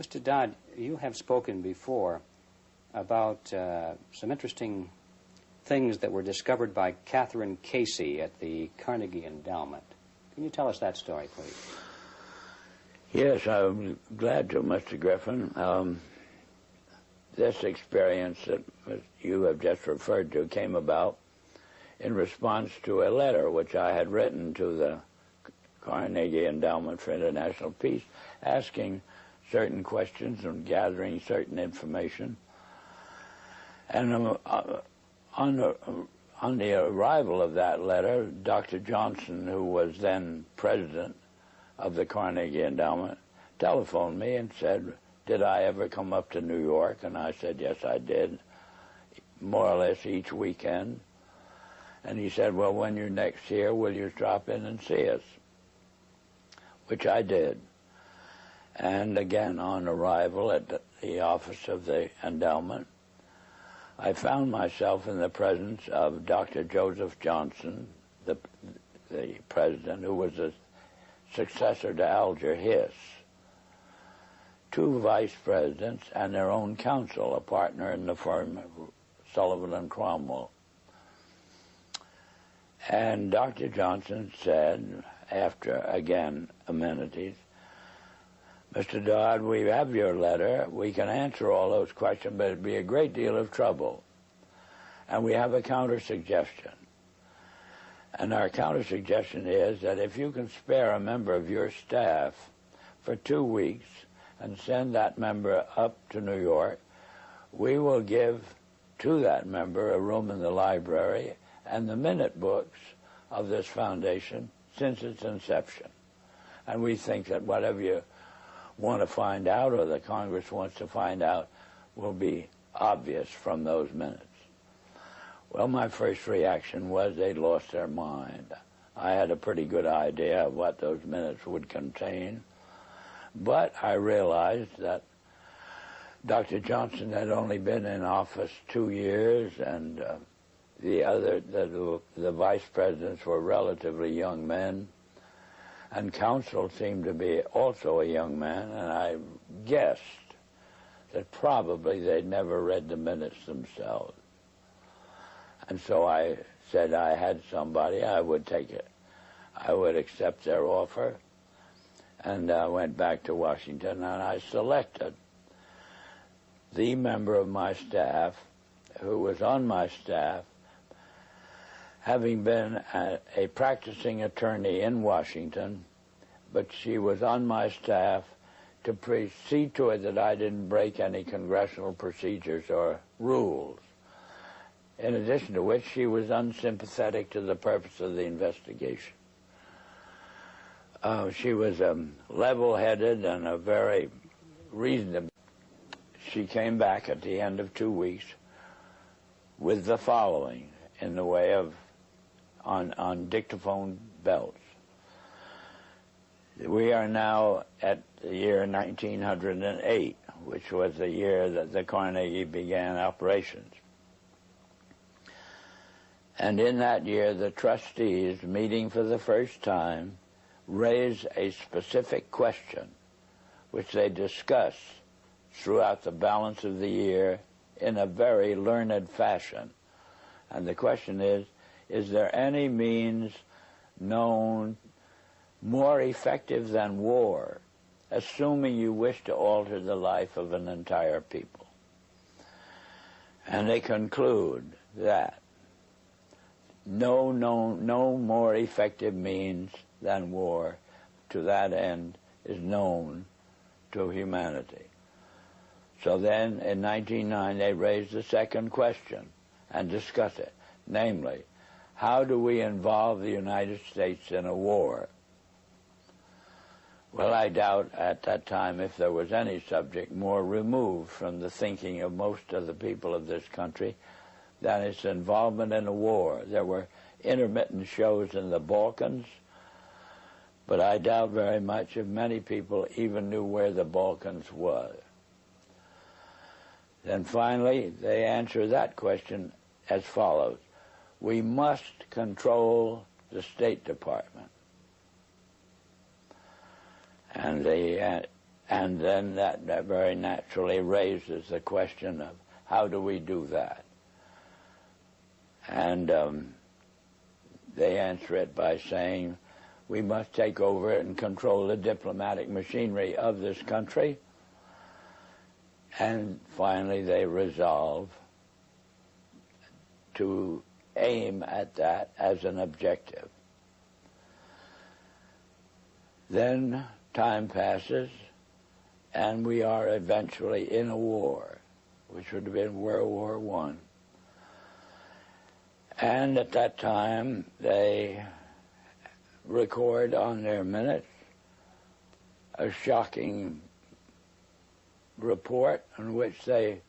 Mr. Dodd, you have spoken before about some interesting things that were discovered by Catherine Casey at the Carnegie Endowment. Can you tell us that story, please? Yes, I'm glad to, Mr. Griffin. This experience that you have just referred to came about in response to a letter which I had written to the Carnegie Endowment for International Peace, asking certain questions and gathering certain information. And on the arrival of that letter, Dr. Johnson, who was then president of the Carnegie Endowment, telephoned me and said, did I ever come up to New York? And I said, yes, I did, more or less each weekend. And he said, well, when you're next here, will you drop in and see us? Which I did. And again, on arrival at the office of the endowment, I found myself in the presence of Dr. Joseph Johnson, the president, who was a successor to Alger Hiss, two vice presidents, and their own counsel, a partner in the firm, Sullivan and Cromwell. And Dr. Johnson said, after, again, amenities, Mr. Dodd, we have your letter. We can answer all those questions, but it'd be a great deal of trouble. And we have a counter-suggestion. And our counter-suggestion is that if you can spare a member of your staff for 2 weeks and send that member up to New York, we will give to that member a room in the library and the minute books of this foundation since its inception. And we think that whatever you want to find out, or the Congress wants to find out, will be obvious from those minutes. Well, my first reaction was they'd lost their mind. I had a pretty good idea of what those minutes would contain, but I realized that Dr. Johnson had only been in office 2 years, and the vice presidents were relatively young men, and counsel seemed to be also a young man, and I guessed that probably they'd never read the minutes themselves. And so I said I had somebody, I would take it. I would accept their offer, and I went back to Washington, and I selected the member of my staff who was on my staff, having been a practicing attorney in Washington, but she was on my staff to see to it that I didn't break any congressional procedures or rules. In addition to which, she was unsympathetic to the purpose of the investigation. She was level-headed and a very reasonable. She came back at the end of 2 weeks with the following in the way of on dictaphone belts. We are now at the year 1908, which was the year that the Carnegie began operations. And in that year, the trustees, meeting for the first time, raised a specific question, which they discussed throughout the balance of the year in a very learned fashion. And the question is there any means known more effective than war, assuming you wish to alter the life of an entire people? And they conclude that no more effective means than war to that end is known to humanity. So then, in 1909, they raised the second question and discussed it, namely, how do we involve the United States in a war? Well, I doubt at that time if there was any subject more removed from the thinking of most of the people of this country than its involvement in a war. There were intermittent shows in the Balkans, but I doubt very much if many people even knew where the Balkans was. Then finally, they answer that question as follows. We must control the State Department. And the And then that very naturally raises the question of how do we do that? And they answer it by saying, we must take over and control the diplomatic machinery of this country. And finally, they resolve to aim at that as an objective. Then time passes, and we are eventually in a war, which would have been World War I. And at that time, they record on their minutes a shocking report in which they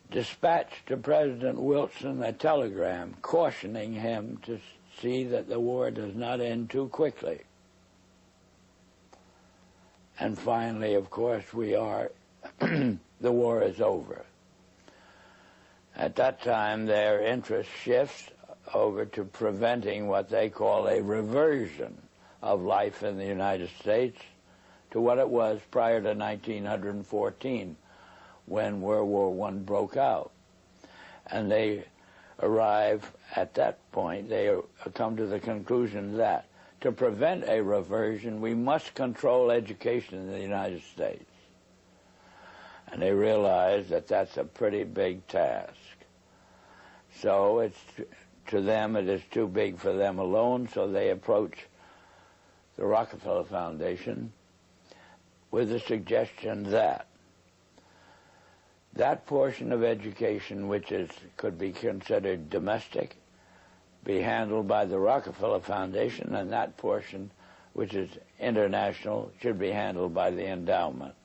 dispatched to President Wilson a telegram cautioning him to see that the war does not end too quickly. And finally, of course, the war is over. At that time, their interest shifts over to preventing what they call a reversion of life in the United States to what it was prior to 1914, when World War I broke out. And they arrive at that point, they come to the conclusion that to prevent a reversion, we must control education in the United States. And they realize that that's a pretty big task. So to them, it is too big for them alone, so they approach the Rockefeller Foundation with the suggestion that that portion of education which could be considered domestic be handled by the Rockefeller Foundation, and that portion which is international should be handled by the endowment.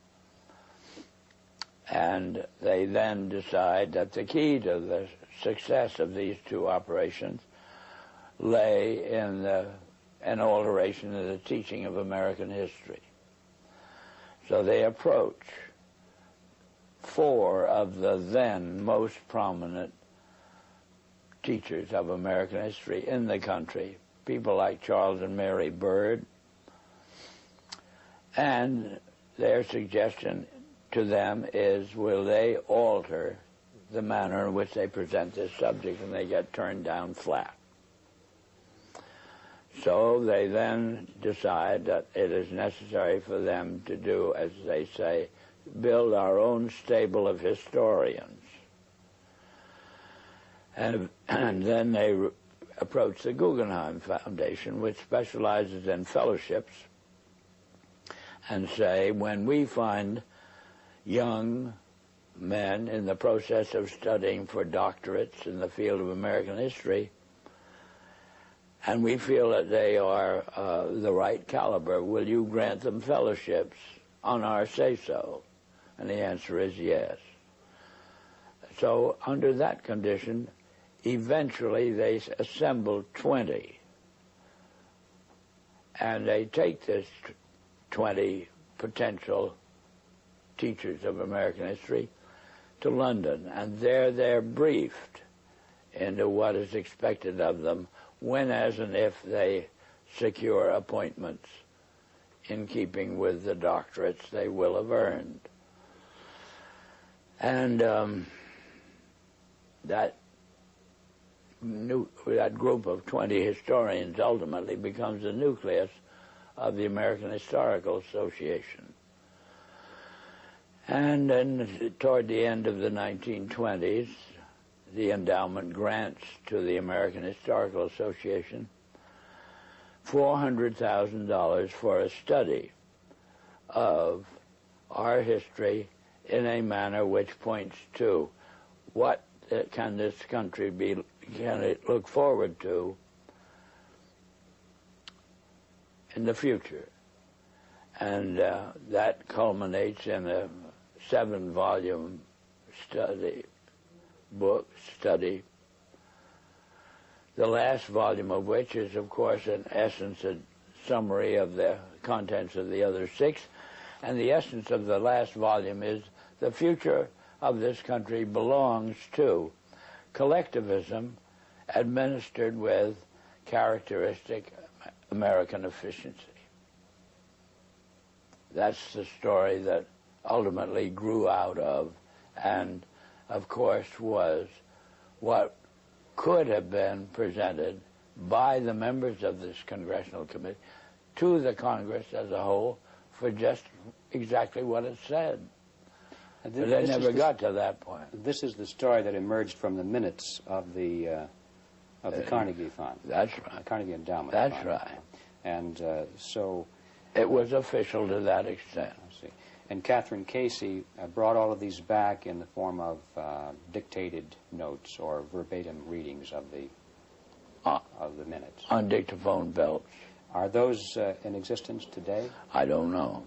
And they then decide that the key to the success of these two operations lay in an alteration of the teaching of American history. So they approach 4 of the then most prominent teachers of American history in the country, people like Charles and Mary Bird, and their suggestion to them is, will they alter the manner in which they present this subject, and they get turned down flat. So they then decide that it is necessary for them to do, as they say, build our own stable of historians. And then they approach the Guggenheim Foundation, which specializes in fellowships, and say, when we find young men in the process of studying for doctorates in the field of American history, and we feel that they are the right caliber, will you grant them fellowships on our say-so? And the answer is yes. So under that condition, eventually they assemble 20. And they take this 20 potential teachers of American history to London, and there they're briefed into what is expected of them when, as and if they secure appointments in keeping with the doctorates they will have earned. And that group of 20 historians ultimately becomes the nucleus of the American Historical Association. And then toward the end of the 1920s, the endowment grants to the American Historical Association $400,000 for a study of our history in a manner which points to what can this country can it look forward to in the future. And that culminates in a 7-volume study, the last volume of which is, of course, in essence a summary of the contents of the other 6. And the essence of the last volume is the future of this country belongs to collectivism administered with characteristic American efficiency. That's the story that ultimately grew out of, and of course was what could have been presented by the members of this congressional committee to the Congress as a whole for just exactly what it said. But they never got to that point. This is the story that emerged from the minutes of the Carnegie Fund. That's right. The Carnegie Endowment That's Fund. right. And so... It was official to that extent. I see. And Catherine Casey brought all of these back in the form of dictated notes or verbatim readings of the minutes. On dictaphone belts. Are those in existence today? I don't know.